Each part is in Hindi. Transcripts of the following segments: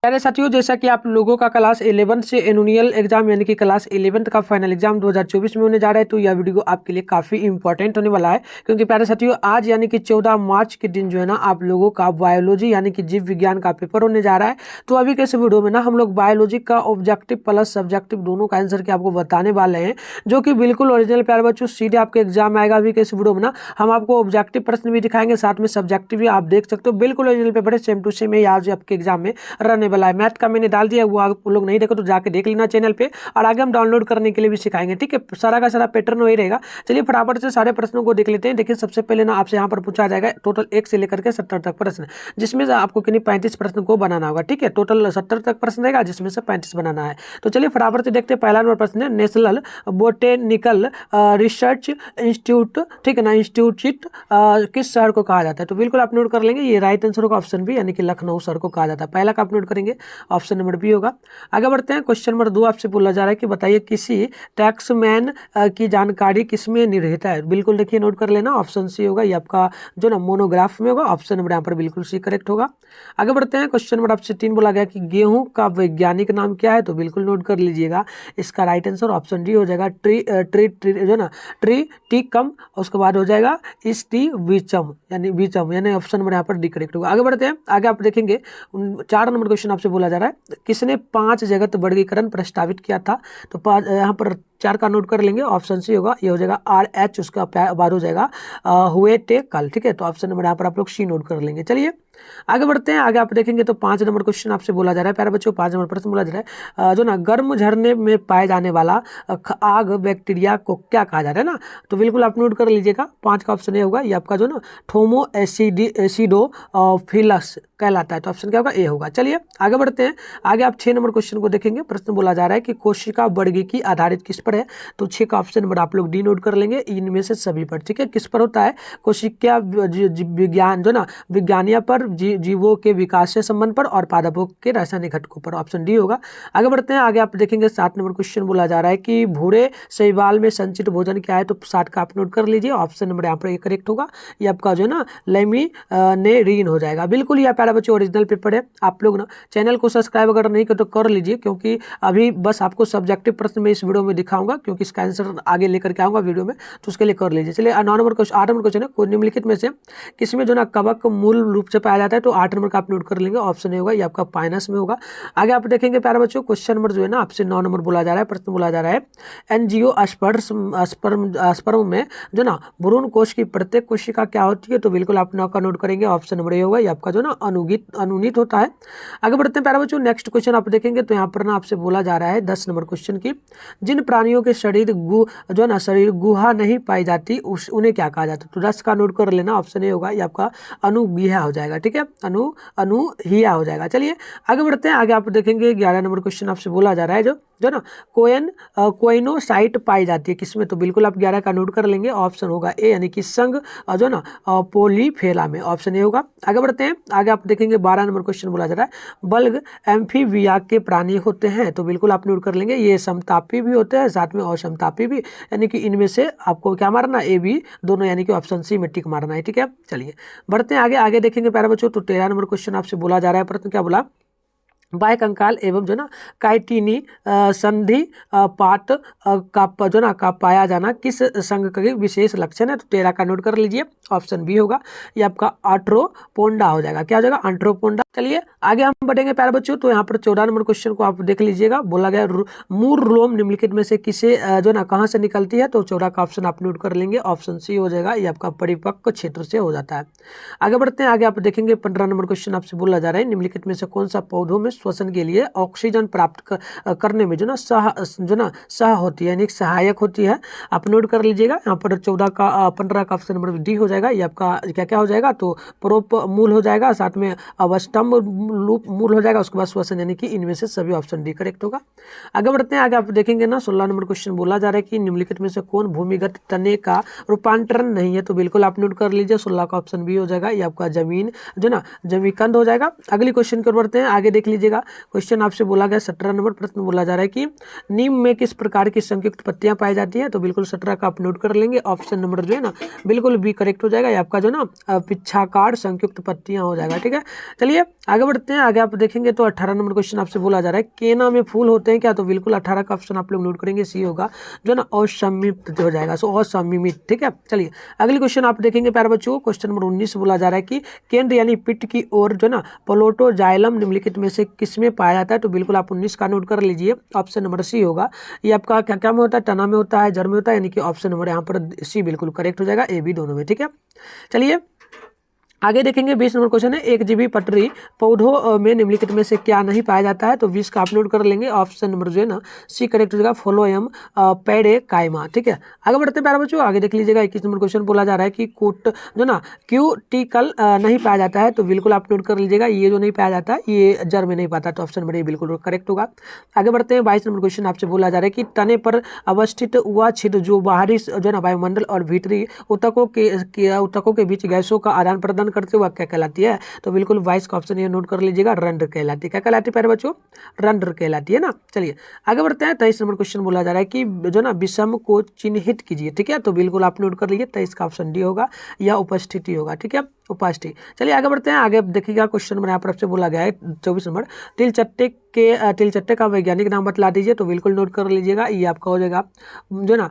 प्यारे साथियों, जैसा कि आप लोगों का क्लास 11 से एनुअल एग्जाम यानी कि क्लास 11 का फाइनल एग्जाम 2024 में होने जा रहा है, तो यह वीडियो आपके लिए काफ़ी इंपॉर्टेंट होने वाला है। क्योंकि प्यारे साथियों, आज यानी कि 14 मार्च के दिन जो है ना, आप लोगों का बायोलॉजी यानी कि जीव विज्ञान का पेपर होने जा रहा है। तो अभी के इस वीडियो में ना हम लोग बायोलॉजी का ऑब्जेक्टिव प्लस सब्जेक्टिव दोनों का आंसर के आपको बताने वाले हैं, जो कि बिल्कुल ओरिजिनल प्यारे बच्चों सीधे आपके एग्जाम में आएगा। अभी के इस वीडियो में ना हम आपको ऑब्जेक्टिव प्रश्न भी दिखाएंगे, साथ में सब्जेक्टिव भी आप देख सकते हो। बिल्कुल ओरिजिनल पेपर है, सेम टू सेम आज आपके एग्जाम में रहने वाला है। मैथ का मैंने डाल दिया, वो आप लोग नहीं देखो तो जाके देख लेना चैनल पे, और आगे हम डाउनलोड करने के लिए भी सिखाएंगे। ठीक है, सारा का सारा पैटर्न वही रहेगा। चलिए फटाफट से सारे प्रश्नों को देख लेते हैं। देखिए, सबसे पहले ना आपसे यहाँ पर पूछा जाएगा टोटल 1 से लेकर के 70 तक प्रश्न, जिसमें से आपको कितनी 35 प्रश्न को बनाना होगा। ठीक है, टोटल 70 तक प्रश्न रहेगा, जिसमें से 35 बनाना है। तो चलिए फटाफट से देखते हैं। पहला नंबर प्रश्न है, नेशनल बोटेनिकल रिसर्च इंस्टीट्यूट, ठीक है ना, इंस्टीट्यूट किस शहर को कहा जाता है? तो बिल्कुल आप नोट कर लेंगे, ये राइट आंसर होगा ऑप्शन बी, यानी कि लखनऊ शहर को कहा जाता है। पहला का आप नोट करेंगे, ऑप्शन नंबर बी होगा। आगे बढ़ते हैं, क्वेश्चन नंबर 2 आपसे बोला जा रहा है कि बताइए किसी टैक्समैन की जानकारी किसमें निहित है? बिल्कुल देखिए, नोट कर लेना, ऑप्शन सी होगा, ये आपका जो ना मोनोग्राफ में होगा। ऑप्शन नंबर यहाँ पर बिल्कुल सी करेक्ट होगा। आगे बढ़ते हैं, क्वेश्चन नंबर आपसे 3 बोला गया कि गेहूं का वैज्ञानिक नाम क्या है? तो बिल्कुल नोट कर लीजिएगा, इसका राइट आंसर ऑप्शन डी हो जाएगा, ट्री जो ना ट्री टिकम। उसके बाद हो जाएगा इस्टी विचम, यानी ऑप्शन नंबर यहाँ पर डी करेक्ट होगा। आगे बढ़ते हैं, आगे आप देखेंगे 4 नंबर क्वेश्चन आपसे बोला जा रहा है, किसने 5 जगत वर्गीकरण प्रस्तावित किया था? तो यहाँ पर 4 का नोट कर लेंगे, ऑप्शन सी होगा, ये हो जाएगा RH, उसका बाद हो जाएगा हुए टे कल। ठीक है, तो ऑप्शन नंबर यहाँ पर आप लोग सी नोट कर लेंगे। चलिए आगे बढ़ते हैं, आगे आप देखेंगे तो 5 नंबर क्वेश्चन आपसे बोला जा रहा है। प्यारे बच्चों, 5 नंबर प्रश्न बोला जा रहा है, जो ना गर्म झरने में पाए जाने वाला आग बैक्टीरिया को क्या कहा जा रहा है ना? तो बिल्कुल आप नोट कर लीजिएगा, 5 का ऑप्शन ए होगा, ये आपका जो ना थोमो एसिडोफिलस कहलाता है। तो ऑप्शन क्या होगा? ए होगा। चलिए आगे बढ़ते हैं, आगे आप 6 नंबर क्वेश्चन को देखेंगे। प्रश्न बोला जा रहा है कि कोशिका वर्गीकी आधारित किस पर है? तो 6 का ऑप्शन नंबर आप लोग डी नोट कर लेंगे, इनमें से सभी पर। ठीक है, किस पर होता है? कोशिका विज्ञान जो ना विज्ञानिया पर, जीवों के विकास से संबंध पर, और पादपों के रासायनिक घटकों पर। ऑप्शन डी होगा। आगे बढ़ते हैं, आगे आप देखेंगे 7 नंबर क्वेश्चन बोला जा रहा है कि भूरे शैवाल में संचित भोजन क्या है? तो 7 का आप नोट कर लीजिए, ऑप्शन नंबर यहाँ पर करेक्ट होगा, ये आपका जो है ना लेमिनेरिन हो जाएगा। बिल्कुल यह प्यारा बच्चों ओरिजिनल पेपर है। आप लोग ना चैनल को सब्सक्राइब अगर नहीं कर तो कर लीजिए, क्योंकि अभी बस आपको सब्जेक्टिव प्रश्न में इस वीडियो में दिखाऊंगा, क्योंकि इसका आंसर आगे लेकर के आऊंगा वीडियो में, तो उसके लिए कर लीजिए। चलिए 9 नंबर क्वेश्चन, 8 नंबर क्वेश्चन है, कोई निम्नलिखित में से किसमें जो ना कवक मूल रूप से पाया जाता है? तो 8 नंबर का आप नोट कर लेंगे, ऑप्शन ए होगा, ये आपका पाइनस में होगा। आगे आप देखेंगे प्यारे बच्चों, क्वेश्चन नंबर जो है ना आपसे 9 नंबर बोला जा रहा है, प्रश्न बोला जा रहा है, एंजियोस्पर्म में जो ना भ्रूण कोश की प्रत्येक कोशिका क्या होती है? तो बिल्कुल आप 9 का नोट करेंगे, ऑप्शन नंबर ए होगा, ये आपका जो ना अनुनीत होता है। आगे बढ़ते हैं प्यारे बच्चों, नेक्स्ट क्वेश्चन आप देखेंगे तो यहाँ पर ना आपसे बोला जा रहा है 10 नंबर क्वेश्चन की, जिन प्राणियों के शरीर जो ना शरीर गुहा नहीं पाई जाती उन्हें क्या कहा जाता है? तो 10 का नोट कर लेना, ऑप्शन ए होगा, ये आपका अनुगुहा हो जाएगा। ठीक है, अनुहिया हो जाएगा। चलिए आगे बढ़ते हैं, आगे आप देखेंगे 11 नंबर क्वेश्चन आपसे बोला जा रहा है, जो ना कोइनोसाइट पाई जाती है किसमें? तो बिल्कुल आप 11 का नोट कर लेंगे, ऑप्शन होगा ए, यानी कि संघ जो ना पोलीफेरा में। ऑप्शन ए होगा। आगे बढ़ते हैं, आगे आप देखेंगे 12 नंबर क्वेश्चन बोला जा रहा है, बल्ग एम्फीबिया के प्राणी होते हैं? तो बिल्कुल आप नोट कर लेंगे, ये समतापी भी होते हैं, साथ में असमतापी भी, यानी कि इनमें से आपको क्या मारना? ए बी दोनों, यानी कि ऑप्शन सी में टिक मारना है। ठीक है, चलिए बढ़ते हैं आगे देखेंगे प्यारे बच्चों, तो 13 नंबर क्वेश्चन आपसे बोला जा रहा है, प्रश्न क्या बोला? बाह्य कंकाल एवं जो ना काइटिनी संधि पाट का जो ना का पाया जाना किस संघ का विशेष लक्षण है? तो 13 का नोट कर लीजिए, ऑप्शन बी होगा, ये आपका आर्थ्रोपोडा हो जाएगा। क्या हो जाएगा? आर्थ्रोपोडा। चलिए आगे हम बढ़ेंगे प्यारे बच्चों, तो यहाँ पर 14 नंबर क्वेश्चन को आप देख लीजिएगा। बोला गया मूर्लोम निम्नलिखित में से किसे जो ना कहाँ से निकलती है? तो 14 का ऑप्शन आप नोट कर लेंगे, ऑप्शन सी हो जाएगा, ये आपका परिपक्व क्षेत्र से हो जाता है। आगे बढ़ते हैं, आगे आप देखेंगे 15 नंबर क्वेश्चन आपसे बोला जा रहा है, निम्नलिखित में से कौन सा पौधों में श्वसन के लिए ऑक्सीजन प्राप्त करने में जो ना सह होती है, यानी सहायक होती है? आप नोट कर लीजिएगा, यहाँ पर 15 का ऑप्शन नंबर डी हो जाएगा, ये आपका क्या हो जाएगा? तो प्रोप मूल हो जाएगा, साथ में अवस्टम्भ लूप मूल हो जाएगा, उसके बाद श्वसन, यानी कि इनमें से सभी ऑप्शन डी करेक्ट होगा। आगे बढ़ते हैं, आगे आप देखेंगे ना 16 नंबर क्वेश्चन बोला जा रहा है कि निम्नलिखित में से कौन भूमिगत तने का रूपांतरण नहीं है? तो बिल्कुल आप नोट कर लीजिए, 16 का ऑप्शन बी हो जाएगा, ये आपका जमीन जो ना जमीकंद हो जाएगा। अगली क्वेश्चन की ओर बढ़ते हैं, आगे देख लीजिएगा लीजिएगा। क्वेश्चन आपसे बोला गया 17 नंबर प्रश्न बोला जा रहा है कि नीम में किस प्रकार की संयुक्त पत्तियां पाई जाती है, तो बिल्कुल 17 का आप नोट कर लेंगे। ऑप्शन नंबर जो है ना बिल्कुल बी करेक्ट हो जाएगा। ये आपका जो ना पिच्छाकार संयुक्त पत्तियां हो जाएगा। ठीक है, चलिए आगे बढ़ते हैं। आगे आप देखेंगे तो 18 नंबर क्वेश्चन आपसे बोला जा रहा है केना में फूल होते हैं क्या, तो बिल्कुल 18 का ऑप्शन आप लोग नोट करेंगे, सी होगा जो ना असममित हो जाएगा, सो असममित। ठीक है, चलिए अगली क्वेश्चन आप देखेंगे प्यारे बच्चों। क्वेश्चन नंबर 19 बोला जा रहा है कि केंद्र यानी पिट की ओर जो ना प्लूटोजाइलम निम्नलिखित में से किसमें पाया जाता है, तो बिल्कुल आप 19 का नोट कर लीजिए। ऑप्शन नंबर सी होगा। ये आपका क्या क्या में होता है, तना में होता है, जड़ में होता है, यानी कि ऑप्शन नंबर यहाँ पर सी बिल्कुल करेक्ट हो जाएगा, ए बी दोनों में। ठीक है, चलिए आगे देखेंगे 20 नंबर क्वेश्चन है एक जीबी पटरी पौधों में निम्नलिखित में से क्या नहीं पाया जाता है, तो 20 का आप नोट कर लेंगे। ऑप्शन नंबर जो है ना सी करेक्ट हो जाएगा, फोलोयम पेडे कायमा। ठीक है, आगे बढ़ते हैं प्यारे बच्चों। आगे देख लीजिएगा 21 नंबर क्वेश्चन बोला जा रहा है कि कोट जो ना क्यूटिकल नहीं पाया जाता है, तो बिल्कुल आप नोट कर लीजिएगा। ये जो नहीं पाया जाता है ये जड़ में नहीं पाता, तो ऑप्शन नंबर ए बिल्कुल करेक्ट होगा। आगे बढ़ते हैं 22 नंबर क्वेश्चन आपसे बोला जा रहा है कि तने पर अवस्थित वह छिद्र जो बाहरी जो ना वायुमंडल और भीतरी ऊतकों के बीच गैसों का आदान प्रदान करते हुए क्या कहलाती है, तो बिल्कुल 22 का ऑप्शन ये नोट कर लीजिएगा, रंध्र कहलाती है। क्या कहलाती है प्यारे बच्चों, रंध्र कहलाती है ना। चलिए आगे बढ़ते हैं। 23 नंबर क्वेश्चन बोला जा रहा है कि जो ना विषम को चिन्हित कीजिए। ठीक है, तो बिल्कुल आप नोट कर लीजिए, 23 का ऑप्शन डी होगा, या उपस्थिति होगा। ठीक है, उपस्थिति। चलिए आगे बढ़ते हैं। आगे देखिएगा क्वेश्चन नंबर यहाँ पर आपसे बोला गया है 24 नंबर तिलचट्टे का वैज्ञानिक नाम बतला दीजिए, तो बिल्कुल नोट कर लीजिएगा। ये आपका हो जाएगा जो ना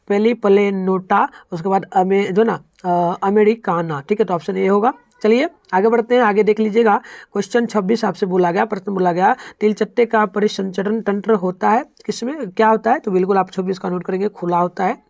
पेलीप्लेनोटा, उसके बाद जो ना अमेरिकाना। ठीक है, तो ऑप्शन ए होगा। चलिए आगे बढ़ते हैं। आगे देख लीजिएगा क्वेश्चन 26 आपसे बोला गया, प्रश्न बोला गया तिलचट्टे का परिसंचरण तंत्र होता है किसमें, क्या होता है, तो बिल्कुल आप 26 का नोट करेंगे, खुला होता है।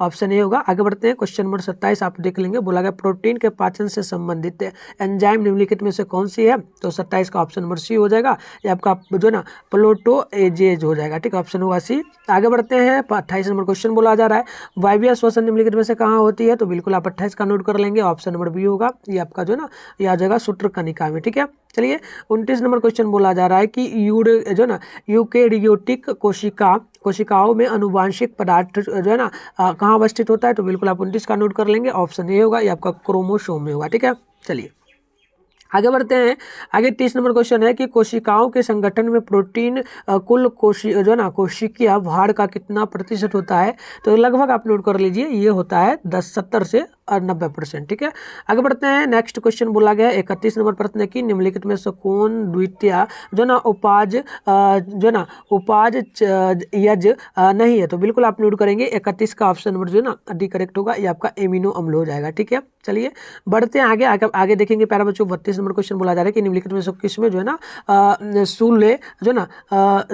ऑप्शन ए होगा। आगे बढ़ते हैं क्वेश्चन नंबर 27 आप देख लेंगे, बोला गया प्रोटीन के पाचन से संबंधित एंजाइम निम्नलिखित में से कौन सी है, तो 27 का ऑप्शन नंबर सी हो जाएगा। ये आपका जो ना प्लूटोजेज हो जाएगा। ठीक है, ऑप्शन होगा सी। आगे बढ़ते हैं 28 नंबर क्वेश्चन बोला जा रहा है वायवीय श्वसन निम्नलिखित में से कहाँ होती है, तो बिल्कुल आप 28 का नोट कर लेंगे। ऑप्शन नंबर बी होगा। ये आपका जो ना ये आ जाएगा सूत्रकनिका में। ठीक है, चलिए 29 नंबर क्वेश्चन बोला जा रहा है कि जो ना यूकेरियोटिक कोशिकाओं में अनुवांशिक पदार्थ जो है ना कहाँ अवस्थित होता है, तो बिल्कुल आप 29 का नोट कर लेंगे। ऑप्शन ए होगा, ये आपका क्रोमोसोम में होगा। ठीक है, चलिए आगे बढ़ते हैं। आगे 30 नंबर क्वेश्चन है कि कोशिकाओं के संगठन में प्रोटीन कुल जो ना कोशिकीय भार का कितना प्रतिशत होता है, तो लगभग आप नोट कर लीजिए, ये होता है 70 से 90%। ठीक है, आगे बढ़ते हैं। नेक्स्ट क्वेश्चन बोला गया 31 नंबर प्रश्न की निम्नलिखित में से कौन द्वितीय जो ना उपाज यज नहीं है, तो बिल्कुल आप नोट करेंगे 31 का ऑप्शन नंबर जो है ना डी करेक्ट होगा। ये आपका एमिनो अम्ल हो जाएगा। ठीक है, चलिए बढ़ते हैं आगे देखेंगे प्यारे बच्चों 32 नंबर क्वेश्चन बोला जा रहा है कि निम्नलिखित में से किसमें जो है ना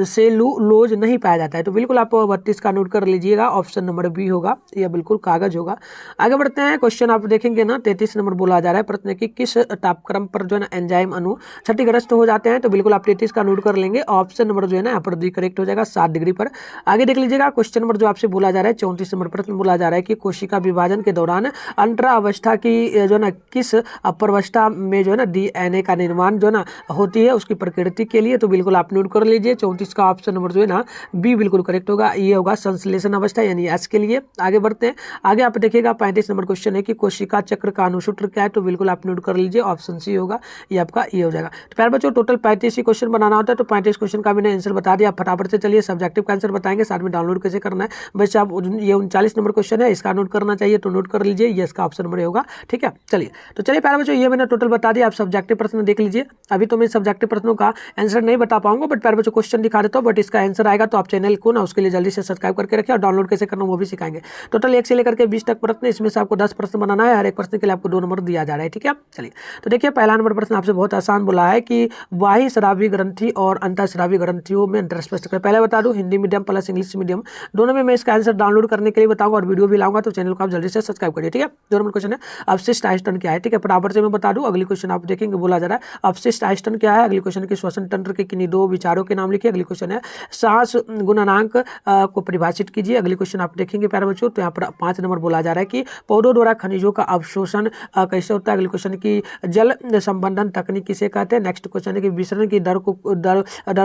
सेलुलोज नहीं पाया जाता है, तो बिल्कुल आप 32 का नोट कर लीजिएगा। ऑप्शन नंबर बी होगा, यह बिल्कुल कागज होगा। आगे बढ़ते हैं। क्वेश्चन आप देखेंगे ना 33 नंबर बोला जा रहा है प्रश्न की किस तापक्रम पर जो है ना एंजाइम अणु क्षतिग्रस्त हो जाते हैं, तो बिल्कुल आप 33 का नोट कर लेंगे। ऑप्शन नंबर जो है ना यहाँ पर डी करेक्ट हो जाएगा, 7 डिग्री पर। आगे देख लीजिएगा क्वेश्चन नंबर जो आपसे बोला जा रहा है 34 नंबर प्रश्न बोला जा रहा है कि कोशिका विभाजन के दौरान अंतरा अवस्था की जो ना किस अपरावस्था में जो है ना डीएनए का निर्माण जो ना होती है उसकी प्रकृति के लिए, तो बिल्कुल आप नोट कर लीजिए। 34 का ऑप्शन नंबर जो है ना बी बिल्कुल करेक्ट होगा, ये होगा संश्लेषण अवस्था यानी एस के लिए। आगे बढ़ते हैं। आगे आप देखिएगा 35 नंबर क्वेश्चन है कि कोशिका चक्र का अनुसूत्र क्या है, तो बिल्कुल आप नोट कर लीजिए। ऑप्शन सी होगा, ये आपका ये हो जाएगा। तो प्यारे बच्चों टोटल 35 ही क्वेश्चन बनाना होता है, तो 35 क्वेश्चन का मैंने आंसर बता दिया। फटाफट से चलिए सब्जेक्टिव का आंसर बताएंगे, साथ में डाउनलोड कैसे करना है। वैसे आप ये 39 नंबर क्वेश्चन है, इसका नोट करना चाहिए तो नोट कर लीजिए, ये इसका ऑप्शन नंबर होगा। ठीक है, चलिए तो चलिए प्यारे बच्चों ये मैंने टोटल बता दिया। आप सब्जेक्टिव प्रश्न देख लीजिए। अभी तो मैं सब्जेक्टिव प्रश्नों का आंसर नहीं बता पाऊंगा, बट प्यारे बच्चों क्वेश्चन दिखा देता हूँ, बट इसका आंसर आएगा तो आप चैनल को ना उसके लिए जल्दी से सब्सक्राइब करके रखिए, और डाउनलोड कैसे करना वो भी सिखाएंगे। टोटल 1 से लेकर के 20 तक प्रश्न, इसमें से आपको 10 प्रश्न बनाना है, हर एक प्रश्न के लिए आपको 2 नंबर दिया जा रहा है। ठीक है, चलिए तो देखिए पहला नंबर प्रश्न आपसे बहुत आसान बोला है कि बाह्य श्रावी ग्रंथि और अंतःश्रावी ग्रंथियों में अंतर स्पष्ट करें। पहले बता दूं Hindi medium plus English medium दोनों में मैं इसका आंसर डाउनलोड करने के लिए बताऊंगा और वीडियो भी लाऊंगा, तो चैनल को आप जल्दी से सब्सक्राइब करिए। ठीक है, 2 नंबर क्वेश्चन है अवशिष्ट आयतन क्या है। ठीक है, फटाफट से मैं बता दूं। अगली क्वेश्चन आप देखेंगे बोला जा रहा है अवशिष्ट आयतन क्या है। अगली क्वेश्चन की श्वसन तंत्र के किन्हीं 2 विचारों के नाम लिखिए। अगली क्वेश्चन है सांस गुणनांक को परिभाषित कीजिए। अगली क्वेश्चन आप देखेंगे प्यारे बच्चों, तो यहाँ पर 5 नंबर बोला जा रहा है कि पौधों द्वारा द्वारा खनिजों का अवशोषण कैसे होता है? अगले क्वेश्चन की जल संबंधन तकनीक किसे कहते हैं? नेक्स्ट क्वेश्चन है कि विसरण की दर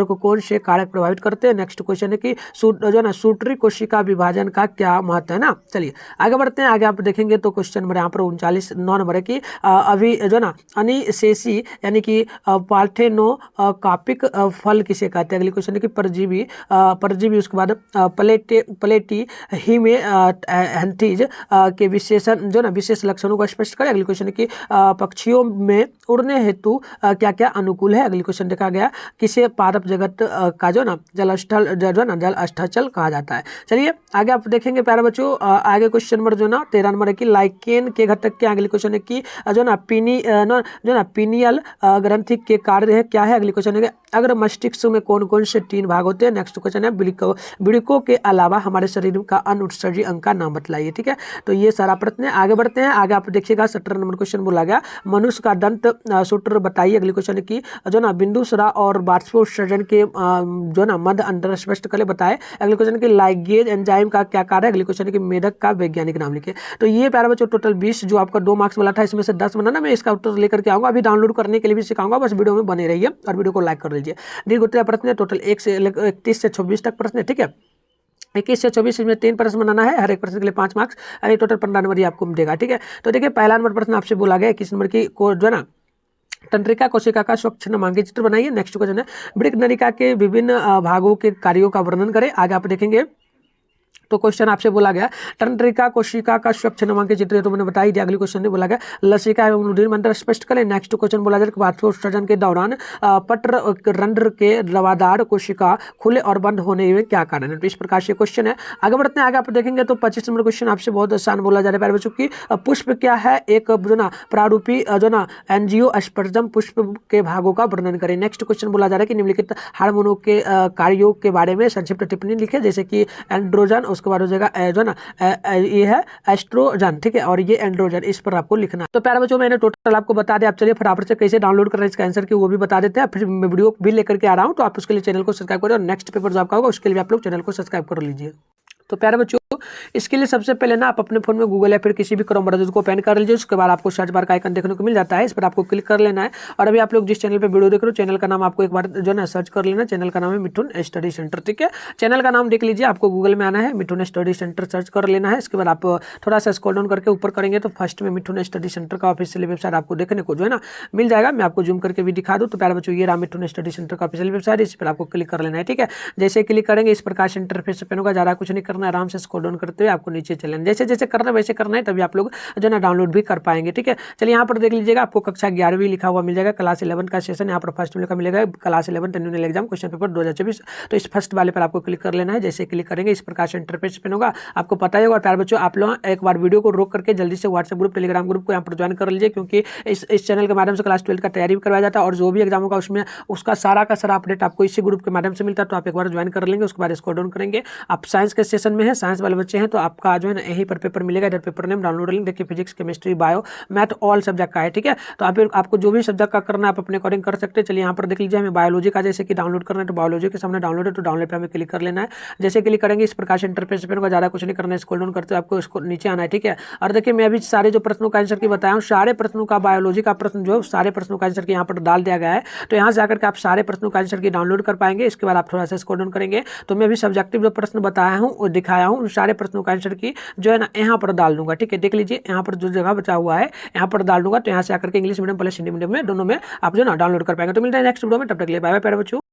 को कौन से कारक प्रभावित करते हैं? नेक्स्ट क्वेश्चन है कि जो ना सूत्री कोशिका विभाजन का क्या महत्व है ना। चलिए आगे बढ़ते हैं। आगे आप देखेंगे तो क्वेश्चन नंबर यहाँ पर 39 9 नंबर है कि अभी जो ना अनिशेषी यानी कि पार्थेनोकापिक फल किसे कहते हैं? अगले क्वेश्चन है कि परजीवी उसके बाद प्लेटी हीमेंथीज के विशेषण जो ना विशेष लक्षणों को स्पष्ट करें। अगले क्वेश्चन है कि पक्षियों में उड़ने हेतु क्या क्या अनुकूल है? अगले क्वेश्चन देखा गया किसे पादप जगत का जो ना जल अस्ताचल कहा जाता है। चलिए आगे आप देखेंगे प्यारे बच्चों। आगे क्वेश्चन नंबर जो ना 13 नंबर है कि लाइकेन के घटक के। अगले क्वेश्चन है कि जो ना पीनियल ग्रंथि के कार्य है क्या है? अगले क्वेश्चन है कि अगर मस्तिष्क में कौन कौन से 3 भाग होते हैं? नेक्स्ट क्वेश्चन है वृक्कों के अलावा हमारे शरीर का अनुत्सर्जी अंग का नाम बतलाइए। ठीक है, तो ये सारा प्रश्न है। आगे बढ़ते हैं। आगे आप देखिएगा 17 नंबर क्वेश्चन बोला गया मनुष्य का दंत सूत्र बताइए। अगले क्वेश्चन की जो ना बिंदुसरा और बाष्पोत्सर्जन के जो ना मध्य अंतर स्पष्ट कर बताए। अगले क्वेश्चन की लाइगेज एंजाइम का क्या कार्य है? अगले क्वेश्चन की मेढक का वैज्ञानिक नाम लिखे। तो ये प्यारे बच्चों टोटल 20 जो आपका 2 मार्क्स वाला था इसमें से 10 बनाना मैं इसका उत्तर लेकर के आऊंगा। अभी डाउनलोड करने के लिए भी सिखाऊंगा, बस वीडियो में बने रहिए और वीडियो को लाइक कर लीजिए। दीर्घ उत्तर प्रश्न है टोटल 31 से 26 तक प्रश्न है। ठीक है, 21 से 24 में 3 प्रश्न बनाना है, हर एक प्रश्न के लिए 5 मार्क्स, यानी टोटल 15 नंबर ही आपको देगा। ठीक है, तो देखिए पहला नंबर प्रश्न आपसे बोला गया 21 नंबर की जो है ना तंत्रिका कोशिका का स्वच्छ नामांकित चित्र बनाइए। नेक्स्ट क्वेश्चन है वृक्क नलिका के विभिन्न भागों के कार्यों का वर्णन करें। आगे आप देखेंगे तो क्वेश्चन आपसे बोला गया तंत्रिका कोशिका का स्वच्छ नामांकित चित्र तो मैंने बताई दिया। अगले क्वेश्चन में बोला गया लसिका एवं रुधिर मंत्र स्पष्ट करें। नेक्स्ट क्वेश्चन बोला जाए बाष्पोत्सर्जन के दौरान पत्र रंध्र के रवादार कोशिका खुले और बंद होने में क्या कारण है? तो इस प्रकार से क्वेश्चन है। आगे बढ़ते हैं। आगे आप देखेंगे तो 25 नंबर क्वेश्चन आपसे बहुत आसान बोला जा रहा है बच्चों की पुष्प क्या है? एक जो ना प्रारूपी जो ना एंजियोस्पर्म पुष्प के भागों का वर्णन करें। नेक्स्ट क्वेश्चन बोला जा रहा है कि निम्नलिखित हार्मोनों के कार्यों के बारे में संक्षिप्त टिप्पणी लिखे, जैसे कि एंड्रोजन, उसके बाद हो जाएगा जो ना ये है एस्ट्रोजन। ठीक है, और ये एंड्रोजन, इस पर आपको लिखना है। तो प्यारे बच्चों मैंने टोटल आपको बता दिया। आप चलिए फटाफट से कैसे डाउनलोड करना है इसका आंसर की वो भी बता देते हैं। फिर मैं वीडियो भी लेकर के आ रहा हूँ, तो आप उसके लिए चैनल को सब्सक्राइब करें और नेक्स्ट पेपर जो आपका होगा उसके लिए आप लोग चैनल को सब्सक्राइब कर लीजिए। तो प्यारे बच्चों इसके लिए सबसे पहले ना आप अपने फोन में गूगल या फिर किसी भी क्रोम ब्राउज़र को ओपन कर लीजिए। उसके बाद आपको सर्च बार का आइकन देखने को मिल जाता है, इस पर आपको क्लिक कर लेना है। और अभी आप लोग जिस चैनल पे वीडियो देख रहे हो चैनल का नाम आपको एक बार जो है सर्च कर लेना। चैनल का नाम है मिठुन स्टडी सेंटर। ठीक है, चैनल का नाम देख लीजिए, आपको गूगल में आना है, मिठुन स्टडी सेंटर सर्च कर लेना है। इसके बाद आप थोड़ा सा स्क्रॉल डाउन करके ऊपर करेंगे तो फर्स्ट में मिठुन स्टडी सेंटर का ऑफिशियल वेबसाइट आपको देखने को जो है ना मिल जाएगा। मैं आपको जूम करके भी दिखा दूँ। तो प्यारे बच्चों ये रहा मिठुन स्टडी सेंटर का ऑफिशियल वेबसाइट, इस पर आपको क्लिक कर लेना है। ठीक है, जैसे क्लिक करेंगे इस प्रकार से इंटरफेस ओपन होगा। ज़्यादा कुछ नहीं करना, आराम से स्क्रॉल डाउन करते हुए आपको नीचे चलें। जैसे जैसे करना वैसे करना है, तभी आप लोग जो ना डाउनलोड भी कर पाएंगे। ठीक है, चलिए यहाँ पर देख लीजिएगा आपको कक्षा 11वीं लिखा हुआ मिल जाएगा, क्लास 11 का सेशन यहाँ पर फर्स्ट में लिखा मिलेगा class 11 annual exam question paper 2024। तो इस फर्स्ट वाले पर आपको क्लिक कर लेना है। जैसे क्लिक करेंगे इस प्रकार से इंटरफेस ओपन होगा, आपको पता ही होगा। प्यारे बच्चों आप लोग एक बार वीडियो को रोक करके जल्दी से व्हाट्सएप ग्रुप टेलीग्राम ग्रुप को यहाँ पर ज्वाइन कर लीजिए, क्योंकि इस चैनल के माध्यम से क्लास 12 का तैयारी भी करवाया जाता है और जो भी एग्जाम होगा उसमें उसका सारा का सारा अपडेट आपको इसी ग्रुप के माध्यम से मिलता है। तो आप एक बार ज्वाइन कर लेंगे, उसके बाद स्क्रॉल डाउन करेंगे। आप साइंस के सेशन में है, साइंस वाले बच्चे हैं, तो आपका जो है ना यहीं पर पेपर मिलेगा। इधर पेपर नेम डाउनलोड लिंक देखिए, physics chemistry bio math all subject का है। ठीक है, तो आपको जो भी सब्जेक्ट का करना है आप अपने अकॉर्डिंग कर सकते हैं। चलिए यहाँ पर देख लीजिए हमें बायोलॉजी का जैसे कि डाउनलोड करना है, तो बायोलॉजी के सामने डाउनलोड है, तो डाउनलोड पे हमें क्लिक कर लेना है। जैसे क्लिक करेंगे इस प्रकार से इंटरफेस पे होगा, ज़्यादा कुछ नहीं करना है, स्क्रॉल डाउन करते आपको इसको नीचे आना है। ठीक है, और देखिए मैं अभी सारे जो प्रश्नों का आंसर की बताया हूँ, सारे प्रश्नों का बायोलॉजी का प्रश्न जो है सारे प्रश्नों का आंसर की यहाँ पर डाल दिया गया है। तो यहाँ से आकर के आप सारे प्रश्नों का आंसर की डाउनलोड कर पाएंगे। इसके बाद आप थोड़ा सा स्क्रॉल डाउन करेंगे तो मैं अभी सब्जेक्टिव जो प्रश्न बताया हूँ और दिखाया हूँ उन सारे प्रश्नों का आंसर की जो है ना यहाँ पर डाल दूंगा। ठीक है, देख लीजिए यहाँ पर जो जगह बचा हुआ है यहाँ पर डाल दूंगा। तो यहाँ से आकर के English medium plus Hindi medium में दोनों में आप जो ना डाउनलोड कर पाएंगे। तो मिलता है नेक्स्ट वीडियो में, तब तक के लिए बाय बाय प्यारे बच्चों।